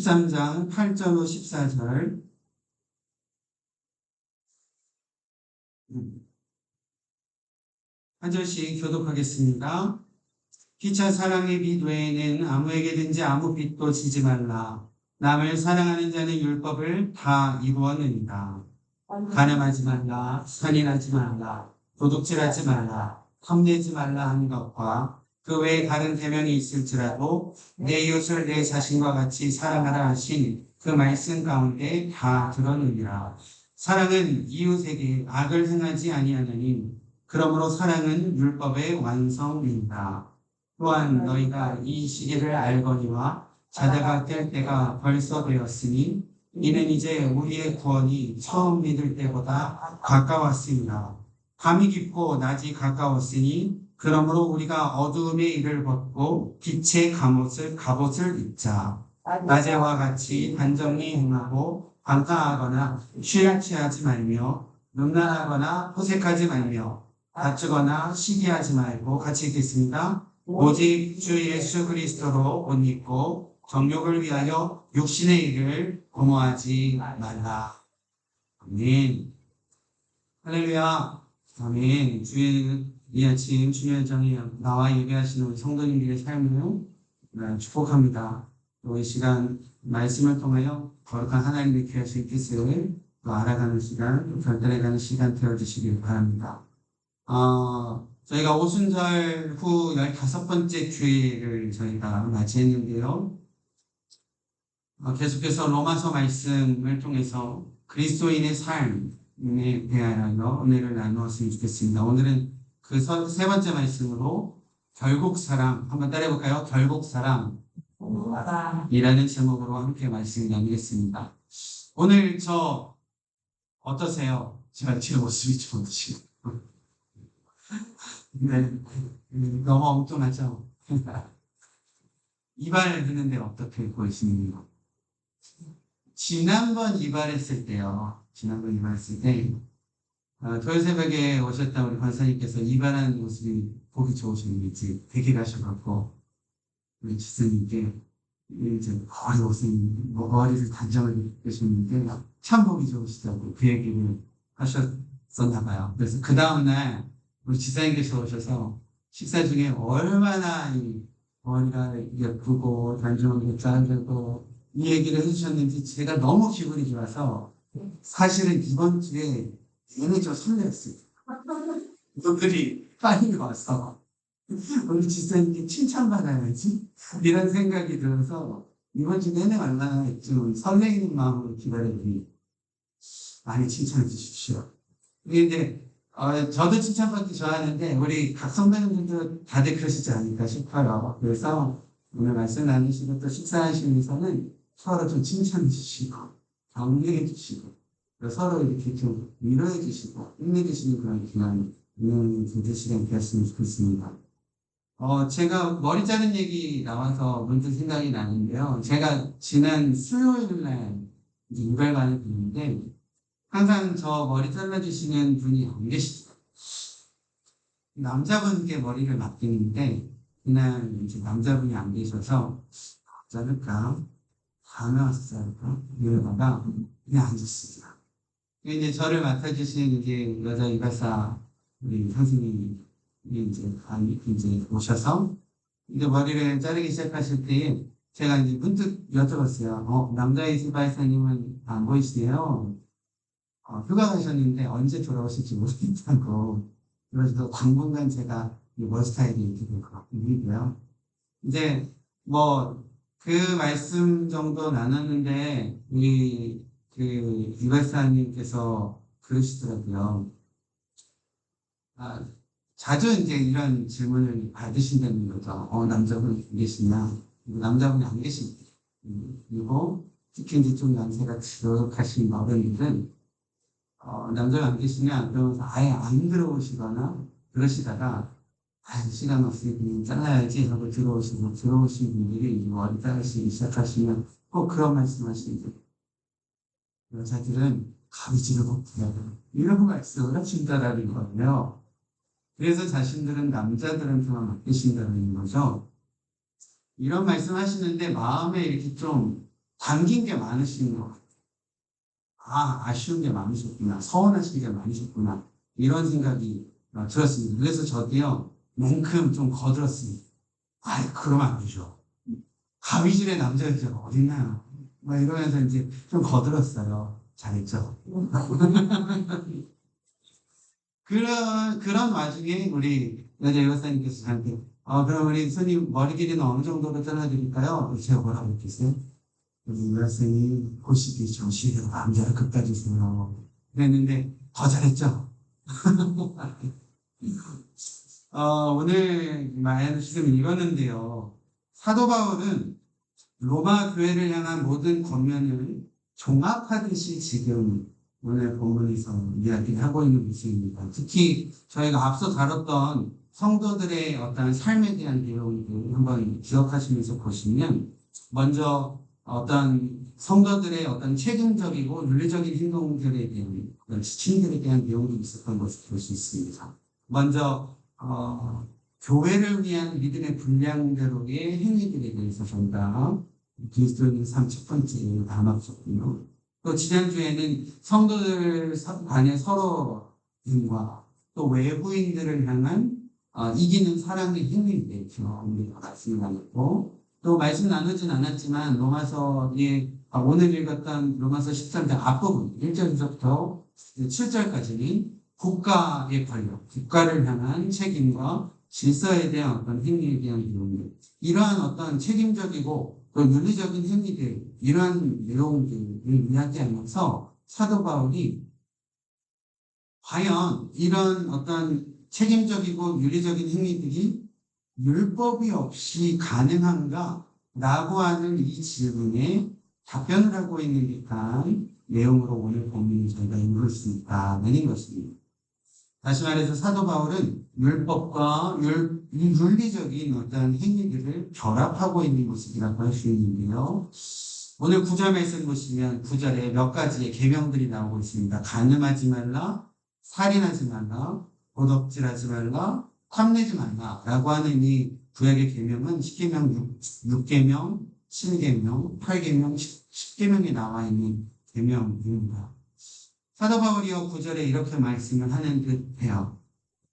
13장 8절로 14절. 한 절씩 교독하겠습니다. 피차 사랑의 빛 외에는 아무에게든지 아무 빛도 지지 말라. 남을 사랑하는 자는 율법을 다 이루었느니라. 간음하지 말라, 살인하지 말라, 도둑질하지 말라, 탐내지 말라 하는 것과 그 외에 다른 계명이 있을지라도 내 이웃을 내 자신과 같이 사랑하라 하신 그 말씀 가운데 다 들었느니라. 사랑은 이웃에게 악을 행하지 아니하느니 그러므로 사랑은 율법의 완성입니다. 또한 너희가 이 시기를 알거니와 자다가 깰 때가 벌써 되었으니 이는 이제 우리의 구원이 처음 믿을 때보다 가까웠습니다. 밤이 깊고 낮이 가까웠으니 그러므로 우리가 어두움의 일을 벗고 빛의 갑옷을 입자. 낮에와 같이 단정히 행하고 방탕하거나 취하지 말며 음란하거나 호색하지 말며 다투거나 시기하지 말고 같이 읽겠습니다. 오직 주 예수 그리스도로 옷 입고 정욕을 위하여 육신의 일을 도모하지 말라. 아멘. 할렐루야. 아멘. 주의 이 아침 주의 전에 나와 예배하시는 우리 성도님들의 삶을 축복합니다. 또 이 시간 말씀을 통하여 거룩한 하나님의 귀하신 뜻을 또 알아가는 시간, 또 결단해가는 시간 되어주시길 바랍니다. 저희가 오순절 후 15번째 주일을 저희가 맞이했는데요. 계속해서 로마서 말씀을 통해서 그리스도인의 삶에 대하여 은혜를 나누었으면 좋겠습니다. 오늘은 그 세 번째 말씀으로 결국 사랑, 한번 따라해볼까요? 결국 사랑 이라는 제목으로 함께 말씀을 나누겠습니다. 오늘 저 어떠세요? 제가 제 모습이 좀 어떠신가요? 네, 너무 엉뚱하죠? 이발했는데 어떻게 보이십니까? 지난번 이발했을 때 토요일 새벽에 오셨던 우리 권사님께서 이발하는 모습이 보기 좋으셨는지 되게 가셔갖고 우리 지스님께 이제 머리를 단정하게 계셨는데 참 보기 좋으시다고 그 얘기를 하셨었나 봐요. 그래서 그 다음날 우리 지사님께서 오셔서 식사 중에 얼마나 이 머리가 예쁘고 단정하게 자르고 이 얘기를 해주셨는지 제가 너무 기분이 좋아서 사실은 이번 주에 내내 좀 설레었어요. 너들이 빨리 와서 우리 지사님께 칭찬받아야지 이런 생각이 들어서 이번 주 내내 얼마나 좀 설레이는 마음으로 기다리니 많이 칭찬해 주십시오. 이게 저도 칭찬받기 좋아하는데 우리 각 성도님들도 다들 그러시지 않을까 싶어요. 그래서 오늘 말씀 나누시고 또 식사하시면서는 서로 좀 칭찬해 주시고 격려해 주시고 서로 이렇게 좀 위로해 주시고 힘내 주시는 그런 귀한 은혜의 시간이 되었으면 좋겠습니다. 제가 머리 자른 얘기 나와서 문득 생각이 나는데요. 제가 지난 수요일 날 이발관을 갔는데 항상 저 머리 잘라주시는 분이 안 계시죠. 남자분께 머리를 맡기는데 그날 이제 남자분이 안 계셔서 자를까? 다음에 와서 자를까? 이러다가 그냥 앉았습니다. 이제 저를 맡아주신 이제 여자 이발사 우리 선생님이 이제 오셔서 이제 머리를 자르기 시작하실 때 제가 이제 문득 여쭤봤어요. 남자 이발사님은 안 보이시대요. 휴가 가셨는데 언제 돌아오실지 모르겠다고. 그래서 당분간 제가 머리 스타일이 이렇게 될 것 같고요. 이제 그 말씀 정도 나눴는데 우리 그 이발사님께서 그러시더라고요. 자주 이제 이런 질문을 받으신다는 거죠. 남자분이 안 계시냐? 남자분이 안 계신데. 그리고 특히 이제 좀 연세가 지극하신 어른들은 남자가 안 계시냐? 그러면서 아예 안 들어오시거나 그러시다가 시간 없으니 잘라야지 하고 들어오신 분들이 머리 자르시기 시작하시면 꼭 그런 말씀 하시죠. 여자들은 가위질을 못해요. 이런 말씀을 하신다라는 거예요. 그래서 자신들은 남자들한테만 맡기신다는 거죠. 이런 말씀 하시는데 마음에 이렇게 좀 당긴 게 많으신 것 같아요. 아쉬운 게 많으셨구나. 서운하신 게 많으셨구나. 이런 생각이 들었습니다. 그래서 저도요, 만큼 좀 거들었습니다. 그러면 안 되죠. 가위질의 남자 여자가 어딨나요? 막 이러면서 이제 좀 거들었어요. 잘했죠. 그런 와중에 우리 여자 여사님께서 저한테, 그럼 우리 손님 머리 길이는 어느 정도로 잘라드릴까요? 제가 뭐라고 했겠어요? 우리 여사님 보시기 좋으시게 남자를 끝까지 주세요. 그랬는데 더 잘했죠? 오늘 말씀을 지금 읽었는데요. 사도 바울은 로마 교회를 향한 모든 권면을 종합하듯이 지금 오늘 본문에서 이야기를 하고 있는 모습입니다. 특히 저희가 앞서 다뤘던 성도들의 어떤 삶에 대한 내용들 한번 기억하시면서 보시면 먼저 어떤 성도들의 어떤 책임적이고 윤리적인 행동들에 대한 그런 지침들에 대한 내용도 있었던 것을 볼 수 있습니다. 먼저 교회를 위한 믿음의 분량대로의 행위들에 대해서 저희가 그리스도인의 삶 첫 번째 담았었고요. 또 지난주에는 성도들 간의 서로인과 또 외부인들을 향한 이기는 사랑의 행위에 대해서 우리가 말씀을 나눴고, 또 말씀 나누진 않았지만 로마서에 오늘 읽었던 로마서 13장 앞부분 1절부터 7절까지는 국가의 권력, 국가를 향한 책임과 질서에 대한 어떤 행위에 대한 내용들, 이러한 어떤 책임적이고 또 윤리적인 행위들, 이러한 내용들을 이야기하면서 사도 바울이 과연 이런 어떤 책임적이고 윤리적인 행위들이 율법이 없이 가능한가? 라고 하는 이 질문에 답변을 하고 있는 듯한 내용으로 오늘 본문이 저희가 읽을 수 있다는 것입니다. 다시 말해서 사도 바울은 율법과 윤리적인 어떤 행위들을 결합하고 있는 모습이라고 할 수 있는데요. 오늘 9절 말씀 보시면 9절에 몇 가지의 계명들이 나오고 있습니다. 간음하지 말라, 살인하지 말라, 도덕질하지 말라, 탐내지 말라 라고 하는 이 구약의 계명은 10계명, 6계명, 7계명, 8계명, 10계명에 나와 있는 계명입니다. 사도 바울이요 9절에 이렇게 말씀을 하는 듯해요.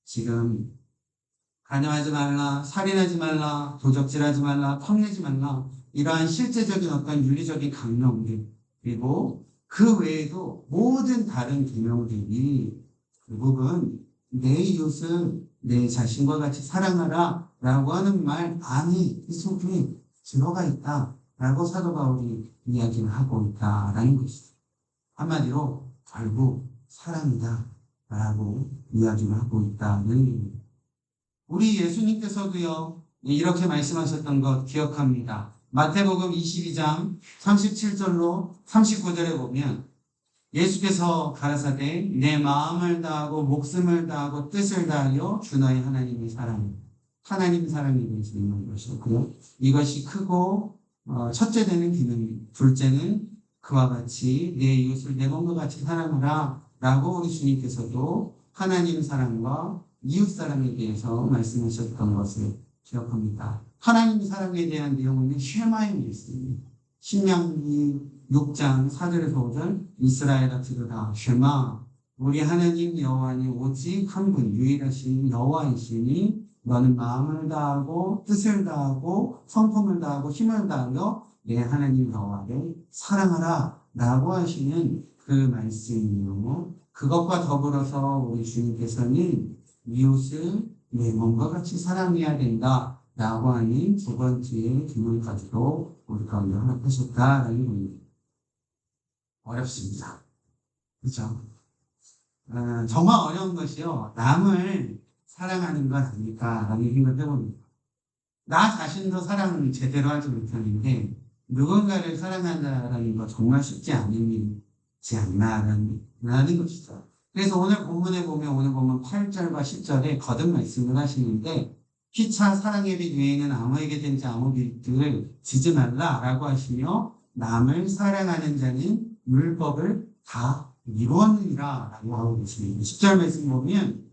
지금 간음하지 말라, 살인하지 말라, 도적질하지 말라, 탐내지 말라, 이러한 실제적인 어떤 윤리적인 강령들, 그리고 그 외에도 모든 다른 계명들이 결국은 내 이웃을 내 자신과 같이 사랑하라 라고 하는 말 안에 이 속에 들어가 있다 라고 사도 바울이 이야기를 하고 있다라는 것이죠. 한마디로 결국 사랑이다 라고 이야기를 하고 있다는, 우리 예수님께서도요 이렇게 말씀하셨던 것 기억합니다. 마태복음 22장 37절로 39절에 보면 예수께서 가라사대 내 마음을 다하고 목숨을 다하고 뜻을 다하여 주 너의 하나님의 하나님 사랑에 대해서 있는 것이었고요. 이것이 크고 첫째 되는 기능, 둘째는 그와 같이 내 이웃을 내 몸과 같이 사랑하라 라고 우리 주님께서도 하나님 사랑과 이웃 사랑에 대해서 말씀하셨던 것을 기억합니다. 하나님 사랑에 대한 내용은 쉐마에 있습니다. 신명기 6장 4절에서 5절 이스라엘아 들으라 쉐마 우리 하나님 여호와는 오직 한 분 유일하신 여호와이시니 너는 마음을 다하고 뜻을 다하고 성품을 다하고 힘을 다하여 내 하나님 여호와를 사랑하라 라고 하시는 그 말씀이요. 그것과 더불어서 우리 주님께서는 이웃을 내 몸과 같이 사랑해야 된다 라고 하는 두 번째 기능까지도 우리 가운데 허락하셨다라는 겁니다. 어렵습니다. 그렇죠? 정말 어려운 것이요. 남을 사랑하는 것 아닐까라는 생각을 해봅니다. 나 자신도 사랑을 제대로 하지 못하는데 누군가를 사랑한다라는 거 정말 쉽지 않은 일이지 않나라는 것이죠. 그래서 오늘 본문에 보면 오늘 보면 8절과 10절에 거듭 말씀을 하시는데 피차 사랑의 빛 외에는 아무에게든지 아무 빛을 지지 말라라고 하시며 남을 사랑하는 자는 율법을 다 이루었느니라 라고 하고 계십니다. 10절 말씀 보면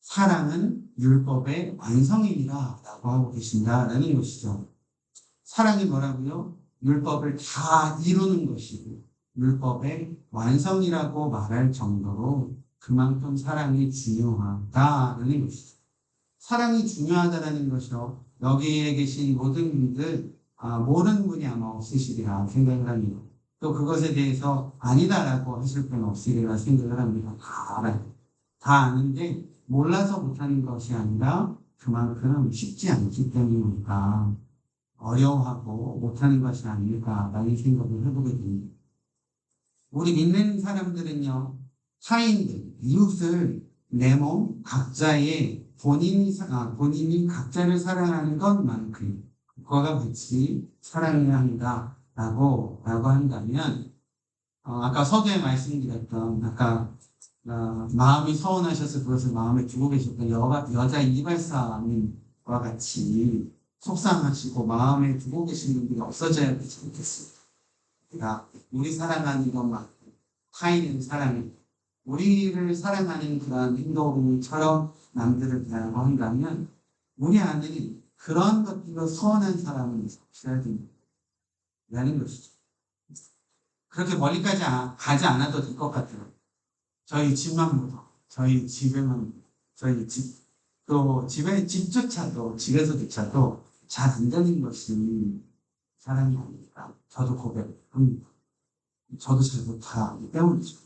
사랑은 율법의 완성이니라 라고 하고 계신다라는 것이죠. 사랑이 뭐라고요? 율법을 다 이루는 것이고 율법의 완성이라고 말할 정도로 그만큼 사랑이 중요하다는 것이죠. 사랑이 중요하다는 것이요. 여기에 계신 모든 분들 모르는 분이 아마 없으시리라 생각을 합니다. 또 그것에 대해서 아니다라고 하실 분 없으리라 생각을 합니다. 다 알아요. 다 아는데 몰라서 못하는 것이 아니라 그만큼 쉽지 않기 때문이니까 어려워하고 못하는 것이 아닐까라는 생각을 해보게 됩니다. 우리 믿는 사람들은요, 타인들, 이웃을 내 몸 각자의 본인이 각자를 사랑하는 것만큼 그와 같이 사랑해야 한다라고 한다면, 아까 서두에 말씀드렸던, 마음이 서운하셔서 그것을 마음에 두고 계셨던 여자 이발사님과 같이 속상하시고 마음에 두고 계신 분들이 없어져야 되지 않겠습니까? 그러니까 우리 사랑하는 것만큼 타인을 사랑해. 우리를 사랑하는 그런 행동처럼 남들을 대하고 한다면 우리 안에 그런 것들로 서운한 사람은 없어야 됩니다. 라는 것이죠. 그렇게 멀리까지 가지 않아도 될 것 같아요. 저희 집만보다, 저희 집에만, 저희 집, 또 집조차도, 집에서조차도 잘 안 되는 것이 사랑이 아닙니까? 저도 고백합니다. 저도 잘 못하기 때문이죠.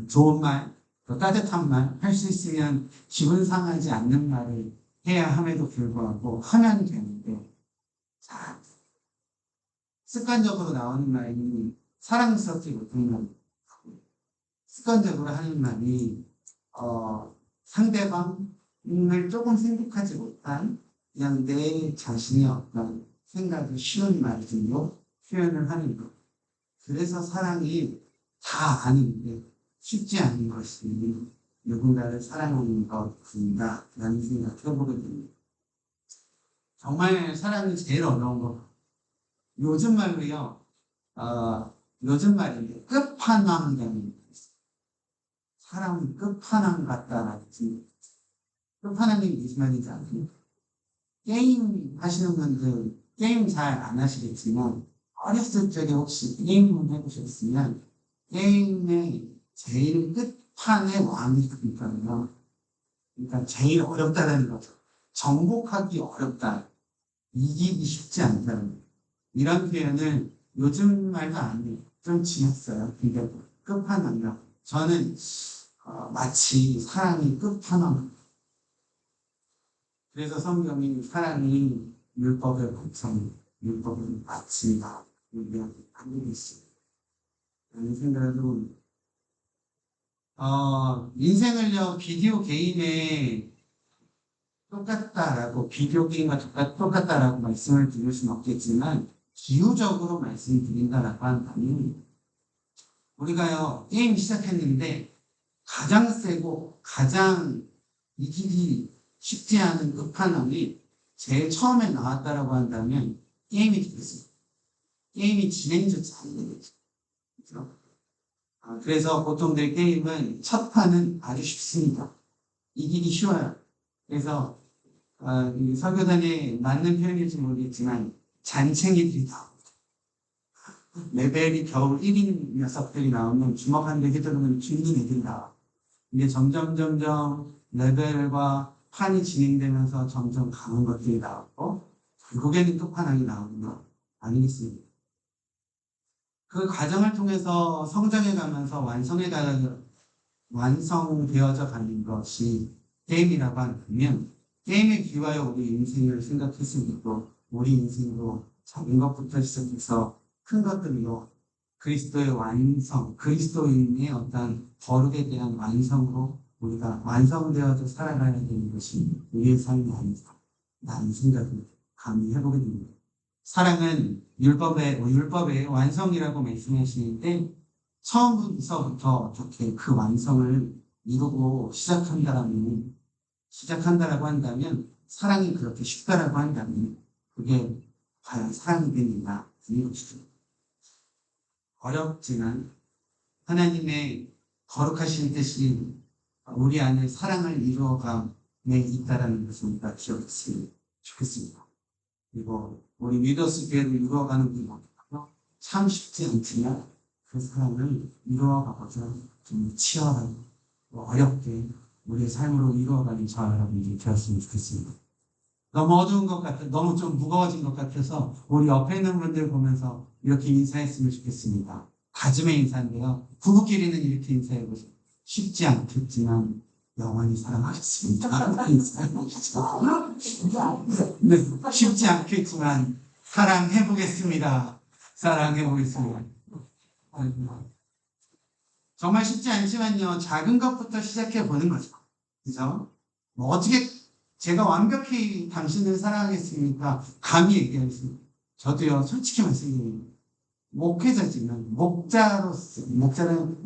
좋은 말, 또 따뜻한 말, 할 수 있으면 기분 상하지 않는 말을 해야 함에도 불구하고 하면 되는데, 자, 습관적으로 나오는 말이 사랑스럽지 못한 말, 습관적으로 하는 말이 상대방을 조금 생각하지 못한 그냥 내 자신의 어떤 생각을 쉬운 말들로 표현을 하는 것. 그래서 사랑이 다 아는데 쉽지 않은 것이 누군가를 사랑하는 것입니다. 라는 생각을 해보게 됩니다. 정말 사랑이 제일 어려운 것. 요즘 말로요, 요즘 말인데 끝판왕이라는 사람이 끝판왕 같다라든지 끝판왕이 무슨 말인지 아세요? 게임 하시는 분들 게임 잘 안 하시겠지만 어렸을 적에 혹시 게임을 해보셨으면 게임의 제일 끝판의 왕이 그러니까요. 그러니까 제일 어렵다는 거죠. 정복하기 어렵다. 이기기 쉽지 않다는 거예요. 이런 표현을 요즘 말도 아니에요. 좀 지났어요. 근데 끝판왕이라고. 저는 마치 사랑이 끝판왕. 그래서 성경이 사랑이 율법의 본성, 율법의 마치가 얘기하고 있어요. 라는 생각을 해봅니다. 인생을요, 비디오 게임에 똑같다라고, 비디오 게임과 똑같다라고 말씀을 드릴 수는 없겠지만, 기후적으로 말씀드린다라고 한다면, 우리가요, 게임 시작했는데, 가장 세고, 가장 이기기 쉽지 않은 끝판왕이 제일 처음에 나왔다라고 한다면, 게임이 되겠습니다. 게임이 진행조차 안 되겠죠. 그렇죠? 그래서 보통들 게임은 첫 판은 아주 쉽습니다. 이기기 쉬워요. 그래서 이 설교단에 맞는 표현일지 모르겠지만 잔챙이들이 나옵니다. 레벨이 겨우 1인 녀석들이 나오면 주먹 한 대 휘두르면 죽는 애들이 나와. 근데 점점 레벨과 판이 진행되면서 점점 강한 것들이 나왔고 결국에는 끝판왕이 나오는 거 아니겠습니까? 그 과정을 통해서 성장해가면서 완성되어져 가는 것이 게임이라고 한다면 게임에 비하여 우리 인생을 생각했을 때도 우리 인생도 작은 것부터 시작해서 큰 것들로 그리스도의 완성, 그리스도인의 어떤 거룩에 대한 완성으로 우리가 완성되어져 살아가야 되는 것이 우리의 삶이 아닐까 라는 생각을 감히 해보게 됩니다. 사랑은 율법의 완성이라고 말씀하시는데 처음부터 어떻게 그 완성을 이루고 시작한다라고 한다면 사랑이 그렇게 쉽다라고 한다면 그게 과연 사랑이 되는가 하는 것이죠. 어렵지만 하나님의 거룩하신 뜻이 우리 안에 사랑을 이루어감에 있다라는 것을 우리가 기억했으면 좋겠습니다. 그리고 우리 리더스 교회를 이루어가는 분들 참 쉽지 않지만 그 사랑을 이루어가고자 좀 치열하고 어렵게 우리의 삶으로 이루어가는 저와 여러분이 되었으면 좋겠습니다. 너무 어두운 것 같아, 너무 좀 무거워진 것 같아서 우리 옆에 있는 분들 보면서 이렇게 인사했으면 좋겠습니다. 가슴의 인사인데요. 부부끼리는 이렇게 인사해보세요. 쉽지 않겠지만 영원히 사랑하겠습니다. 네, 쉽지 않겠지만 사랑해보겠습니다. 사랑해보겠습니다. 정말 쉽지 않지만요. 작은 것부터 시작해보는 거죠. 그죠? 뭐 어떻게 제가 완벽히 당신을 사랑하겠습니까? 감히 얘기하겠습니다. 저도요, 솔직히 말씀드리면 목회자지만 목회자가 목자라는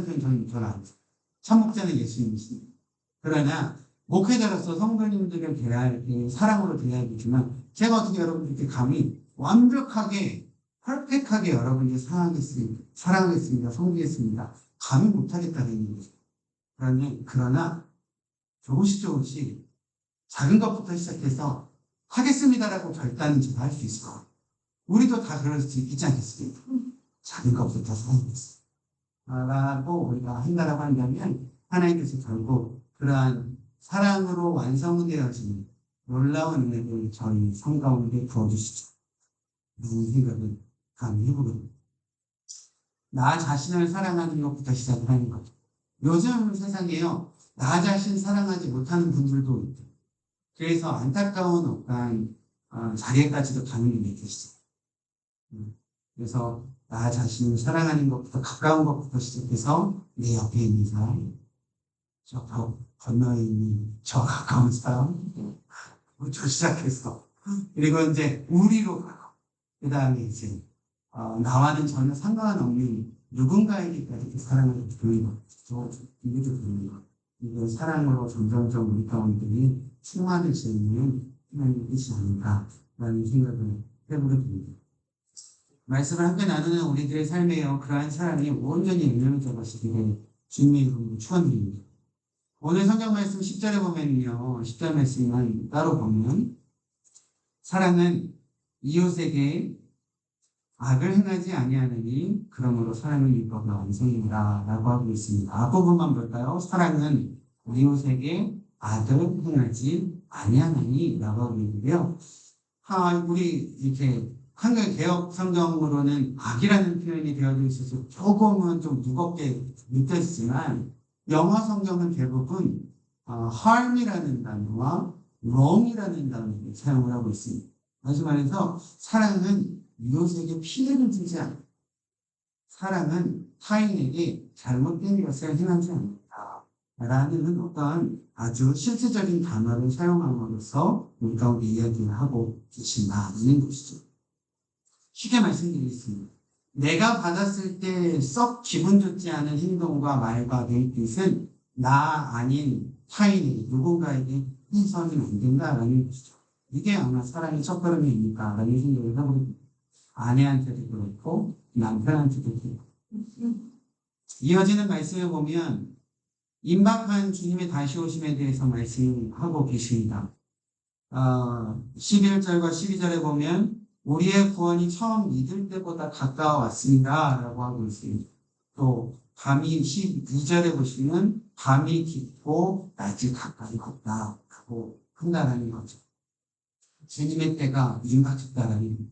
표현 저는 별로 안 써요. 참 목자는 예수님이십니다. 그러나 목회자로서 성도님들을 대할 때 사랑으로 대해야 되지만 제가 어떻게 여러분들께 감히 완벽하게 퍼펙트하게 여러분을 사랑하겠습니다. 섬기겠습니다. 감히 못하겠다는 거죠. 그러나 조금씩 작은 것부터 시작해서 하겠습니다라고 결단은 제가 할 수 있어요. 우리도 다 그럴 수 있지 않겠습니까? 작은 것부터 사랑했어. 라고 우리가 한다라고 한다면 하나님께서 결국 그러한 사랑으로 완성되어진 놀라운 은혜를 저희 삶 가운데 부어주시죠. 라는 생각을 감히 해보거든요. 나 자신을 사랑하는 것부터 시작을 하는 거죠. 요즘 세상에요. 나 자신 사랑하지 못하는 분들도 있고 그래서 안타까운 어떤 자리에까지도 가는 분이 계시죠. 그래서 나 자신을 사랑하는 것부터 가까운 것부터 시작해서 내 옆에 있는 사람, 저 건너에 있는 저 가까운 사람부터 시작해서 그리고 이제 우리로 가고 그 다음에 이제 나와는 전혀 상관없는 누군가에게까지 사랑을 보이는 것도 이해도 되는 것. 이게 사랑으로 점점점 우리 가운데 충만해지는 하나님의 뜻이 아닌가라는 생각을 해보게 됩니다. 말씀을 함께 나누는 우리들의 삶에요. 그러한 사랑이 온전히 응용되어 가시기를 주님의 이름으로 축원드립니다. 오늘 성경 말씀 10절에 보면요. 10절 말씀만 따로 보면 사랑은 이웃에게 악을 행하지 아니하느니 그러므로 사랑은 율법의 완성이라 라고 하고 있습니다. 앞부분만 볼까요? 사랑은 이웃에게 악을 행하지 아니하느니 라고 하고 있는데요. 우리 이렇게 한글 개혁 성경으로는 악이라는 표현이 되어져 있어서 조금은 좀 무겁게 느껴지지만 영어 성경은 대부분 harm이라는 단어와 wrong이라는 단어를 사용을 하고 있습니다. 다시 말해서 사랑은 이웃에게 피해를 주지 않는다. 사랑은 타인에게 잘못된 것을 행하지 않는다. 라는 어떤 아주 실질적인 단어를 사용함으로써 우리 가운데 이야기를 하고 계신다는 것이죠. 쉽게 말씀드리겠습니다. 내가 받았을 때 썩 기분 좋지 않은 행동과 말과 내 뜻은 나 아닌 타인에게 누군가에게 해서는 안 된다라는 것이죠. 이게 아마 사랑의 첫걸음이니까 라는 생각을 하고 있습니다. 아내한테도 그렇고 남편한테도 그렇고 이어지는 말씀을 보면 임박한 주님의 다시 오심에 대해서 말씀하고 계십니다. 11절과 12절에 보면 우리의 구원이 처음 믿을 때보다 가까워왔습니다 라고 하고 있습니다. 또 밤이 12절에 보시면 밤이 깊고 낮이 가까이 걷다 라고 한다라는 거죠. 주님의 때가 임박했다라는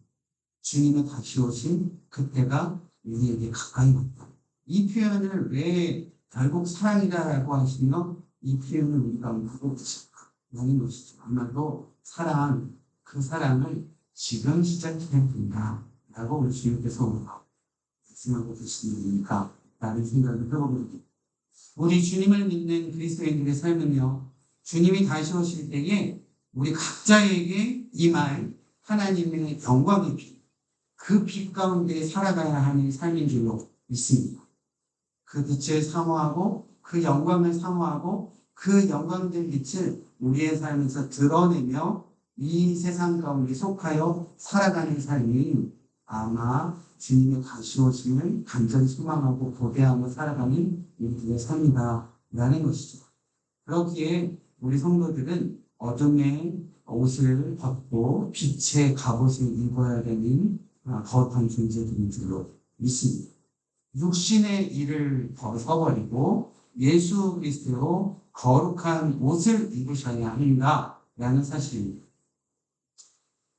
주님의 다시 오신 그때가 우리에게 가까이 왔다. 이 표현을 왜 결국 사랑이다라고 하시면 이 표현을 우리가 무겁지라는 것이죠. 아마도 그 사랑을 지금 시작해야 된다라고 우리 주님께서 말씀하고 계시니까 라는 생각을 해보거든요. 우리 주님을 믿는 그리스도인들의 삶은요. 주님이 다시 오실 때에 우리 각자에게 임할 하나님의 영광의 빛, 그 빛 가운데 살아가야 하는 삶인 줄로 믿습니다. 그 빛을 사모하고 그 영광을 사모하고 그 영광된 빛을 우리의 삶에서 드러내며 이 세상 가운데 속하여 살아가는 삶이 아마 주님의 다시 오심을 간절히 소망하고 고대하며 살아가는 우리들의 삶이다라는 것이죠. 그렇기에 우리 성도들은 어둠의 옷을 벗고 빛의 갑옷을 입어야 되는 거룩한 존재들인 줄로 믿습니다. 육신의 일을 벗어버리고 예수 그리스도로 거룩한 옷을 입으셔야 한다라는 사실입니다.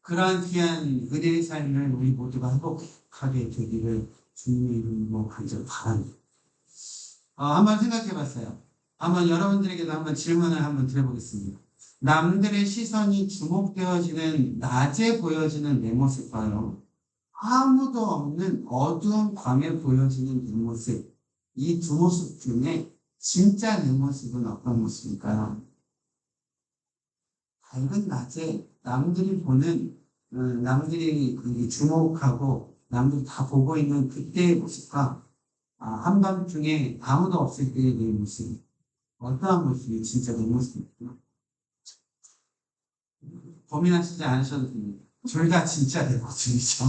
그러한 귀한 은혜의 삶을 우리 모두가 행복하게 되기를 주님의 이름으로 간절히 바랍니다. 한번 생각해 봤어요. 한번 여러분들에게도 한번 질문을 한번 드려보겠습니다. 남들의 시선이 주목되어지는 낮에 보여지는 내 모습과요, 아무도 없는 어두운 밤에 보여지는 내 모습, 이 두 모습 중에 진짜 내 모습은 어떤 모습일까요? 밝은 낮에 남들이 보는, 남들이 주목하고 남들이 다 보고 있는 그때의 모습과 한밤중에 아무도 없을 때의 내 모습, 어떠한 모습이 진짜 내 모습일까요? 고민하시지 않으셔도 됩니다. 둘 다 진짜 내 모습이죠.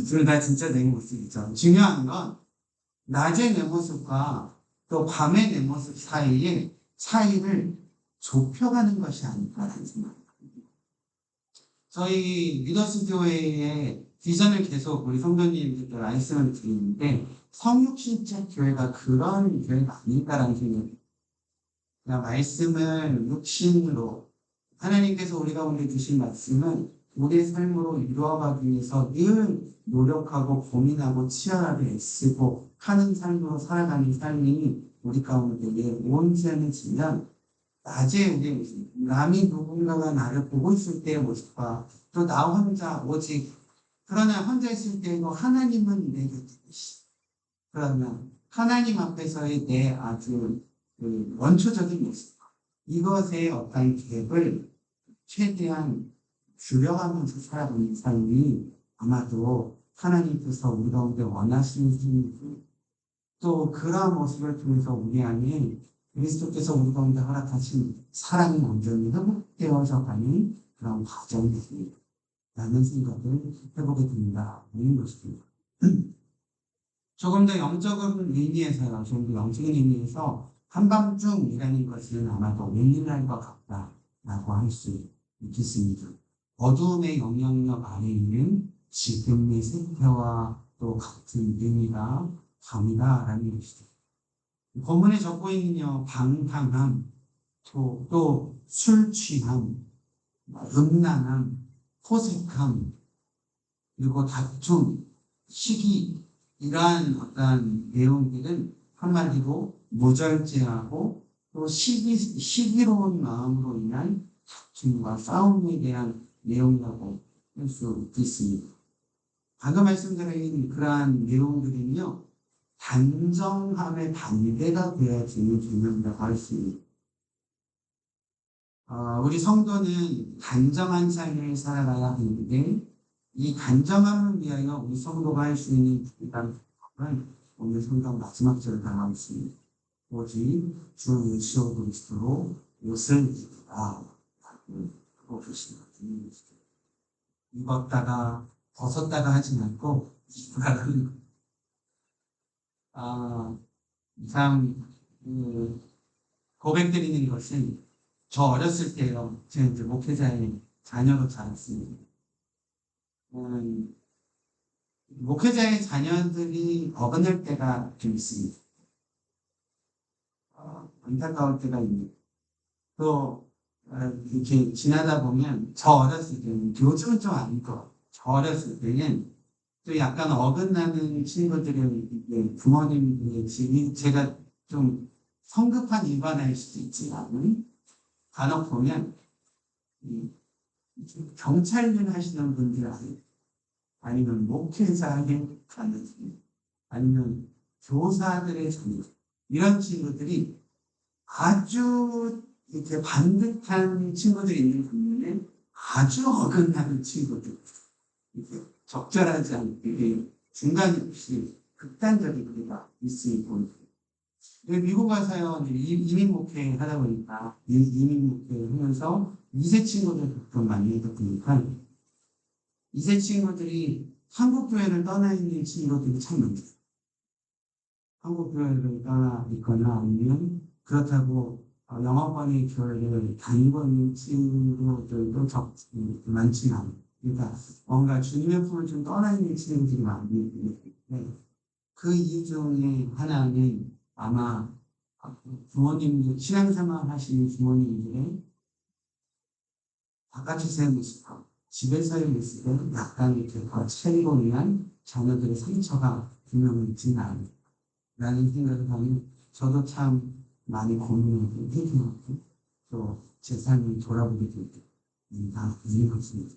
둘 다 진짜 내 모습이죠. 중요한 건 낮의 내 모습과 또 밤의 내 모습 사이의 차이를 좁혀가는 것이 아닐까라는 생각입니다. 저희 리더스 교회의 비전을 계속 우리 성도님들께 말씀을 드리는데 성육신적 교회가 그런 교회가 아닐까라는 생각입니다. 그냥 말씀을 육신으로 하나님께서 우리 가운데 주신 말씀은 우리의 삶으로 이루어가기 위해서 늘 노력하고 고민하고 치열하게 애쓰고 하는 삶으로 살아가는 삶이 우리 가운데 온전해지면 낮에 우리 모습, 남이 누군가가 나를 보고 있을 때의 모습과 또 나 혼자 오직 그러나 혼자 있을 때에도 하나님은 내 곁에 계시. 그러면 하나님 앞에서의 내 아주 원초적인 모습, 이것의 어떤 갭을 최대한 줄여가면서 살아가는 삶이 아마도 하나님께서 우리 가운데 원하시는 삶이고 또 그러한 모습을 통해서 우리 안에 그리스도께서 우리 가운데 허락하신 사랑이 온전히 회복되어져 가는 그런 과정이다 라는 생각을 해보게 됩니다. 하는 것입니다. 조금 더 영적인 의미에서요. 조금 더 영적인 의미에서 한밤중이라는 것은 아마도 오늘날과 같다라고 할 수 있겠습니다. 어두움의 영향력 아래 있는 지금의 생태와 또 같은 의미가 밤이다라는 것이죠. 본문에 적고 있는요, 방탕함, 또 술 취함, 음란함, 호색함, 그리고 다툼, 시기, 이러한 어떤 내용들은 한마디로 무절제하고 또 시기로운 마음으로 인한 다툼과 싸움에 대한 내용이라고 할 수 있습니다. 방금 말씀드린 그러한 내용들은요, 단정함의 반대가 되어지는 개념이라고 할 수 있습니다. 우리 성도는 단정한 삶을 살아가야 하는데 이 단정함을 위하여 우리 성도가 할 수 있는 부분은 오늘 성경 마지막 절을 당하고 있습니다. 오직 주 예수 그리스도로 옷을 입으라 하고 계십니다. 입었다가 벗었다가 하지 않고 입으라는 참 고백드리는 것은 저 어렸을 때요. 제가 이제 목회자의 자녀로 자랐습니다. 목회자의 자녀들이 어긋날 때가 좀 있습니다. 안타까울 때가 있는데 또 이렇게 지나다 보면 저 어렸을 때는 요즘은 좀 아니고 저 어렸을 때는 또 약간 어긋나는 친구들은 부모님들의 집이 제가 좀 성급한 일반화일 수도 있지만 간혹 보면 경찰 일 하시는 분들 아니면 목회자에 가는 분, 아니면 교사들의 자녀, 이런 친구들이 아주 이렇게 반듯한 친구들이 있는 반면에 아주 어긋나는 친구들, 이렇게 적절하지 않게 중간이 없이 극단적인 분위기가 있으니 보입니다. 미국 와서요, 이민 목회 하다 보니까, 이민 목회 하면서 2세 친구들 가끔 만나다 보니까, 2세 친구들이 한국 교회를 떠나 있는 친구들이 참 많아요. 한국 교회를 떠나 있거나 아니면 그렇다고 영어권의 교회를 다니고 있는 친구들도 많지는 않아요. 그러니까 뭔가 주님의 품을 좀 떠나 있는 친구들이 많은데 그 이유 중에 하나는 아마 부모님, 신앙생활 하시는 부모님들의 바깥에서의 모습과 집에서의 모습은 약간 이렇게 더 차이로 인한 자녀들의 상처가 분명히 있지는 않아라는 생각을 하면 저도 참 많이 고민하고 회개하고 또 제 삶을 돌아보게 되고 다 있는 것입니다.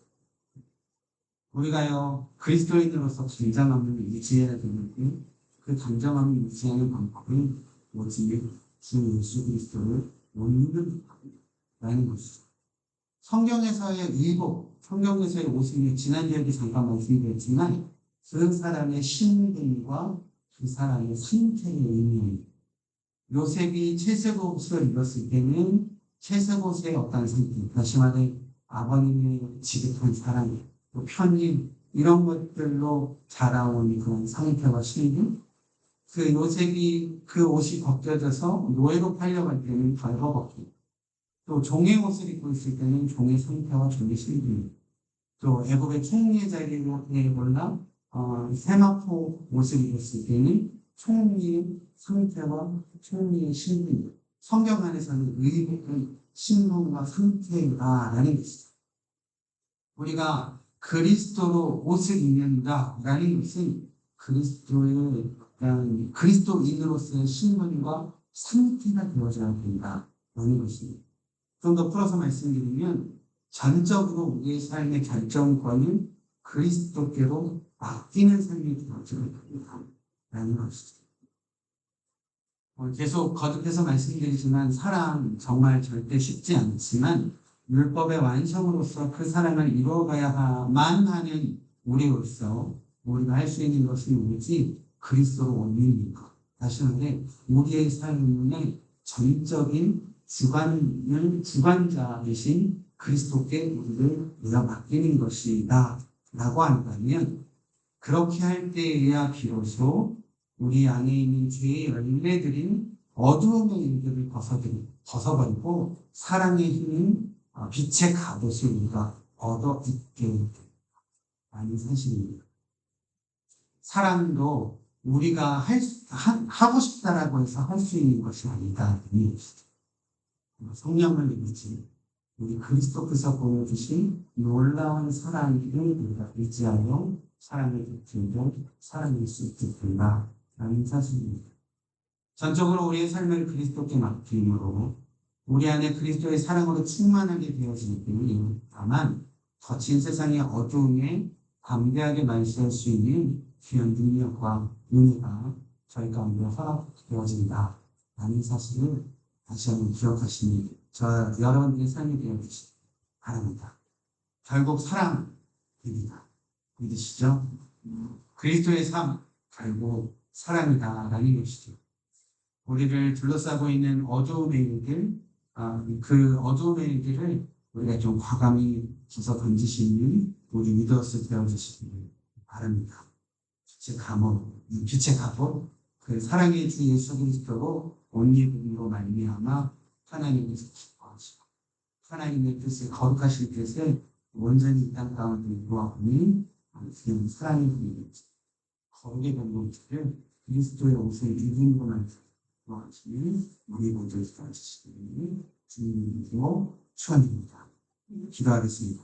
우리가요 그리스도인으로서 단정함을 유지해야 되는데 그 단정함을 유지하는 방법은 오직 주 예수 그리스도를 못 믿는 것이라는 것이죠. 성경에서의 의복, 성경에서의 옷은 지난주에도 잠깐 말씀드렸지만 그 사람의 신분과 그 사람의 상태의 의미입니다. 요셉이 채색옷을 입었을 때는 채색옷의 어떤 상태, 다시 말해 아버님의 지극한 사랑, 또 편림 이런 것들로 자라온 그런 상태와 신분, 그 요셉이 그 옷이 벗겨져서 노예로 팔려갈 때는 벌거벗고 또 종의 옷을 입고 있을 때는 종의 상태와 종의 신분, 또 애굽의 총리의 자리로 올라 세마포 옷을 입었을 때는 총리의 상태와 총리의 신분, 성경 안에서는 의복은 신분과 상태다라는 것이죠. 우리가 그리스도로 옷을 입는다라는 것은 그리스도인으로서의 신분과 상태가 되어져야 된다라는 것입니다. 좀 더 풀어서 말씀드리면 전적으로 우리의 삶의 결정권은 그리스도께로 맡기는 삶이 되어져야 된다라는 것이죠. 계속 거듭해서 말씀드리지만 사랑 정말 절대 쉽지 않지만 율법의 완성으로서 그 사랑을 이루어가야만 하는 우리로서 우리가 할 수 있는 것은 오직 그리스도로 옮기는 것. 다시 말해 우리의 삶의 전적인 주관자 되신 그리스도께 우리를 맡기는 것이다 라고 한다면 그렇게 할 때에야 비로소 우리 안에 있는 죄의 열매들인 어두움의 일들을 벗어버리고 사랑의 힘인 빛의 갑옷을 우리가 얻어 입게 되는 사실입니다. 사랑도 우리가 하고 싶다라고 해서 할 수 있는 것이 아니다. 성령을 믿지 우리 그리스도께서 보여주신 놀라운 사랑을 우리가 의지하여 사랑을 베풀고 사랑할 수 있게 된다라는 사실입니다. 전적으로 우리의 삶을 그리스도께 맡김으로 우리 안에 그리스도의 사랑으로 충만하게 되어지기 때문에 다만 거친 세상의 어두움에 담대하게 말씀할 수 있는 귀한 능력과 은혜가 저희 가운데 허락되어진다라는 사실을 다시 한번 기억하시니 여러분들의 삶이 되어주시기 바랍니다. 결국 사랑입니다. 믿으시죠? 그리스도의 삶, 결국 사랑이다라는 것이죠. 우리를 둘러싸고 있는 어두움의 일들, 그 어두움의 일들을 우리가 좀 과감히 주워 던지시는 우리 믿어서 되어주시기 바랍니다. 빛의 갑옷, 그 사랑의 주 예수 그리스도로 옷 입음으로 말미암아 하나님께서 기뻐하시고 하나님의 뜻을 거룩하실 뜻을 온전히 이 땅 가운데 이루어오니 그런 사랑의 분이 거룩의 공동체를 그리스도의 옷을 입음으로 말미암아 우리 모두를 도와주시니 주님으로 축원드립니다. 기도하겠습니다.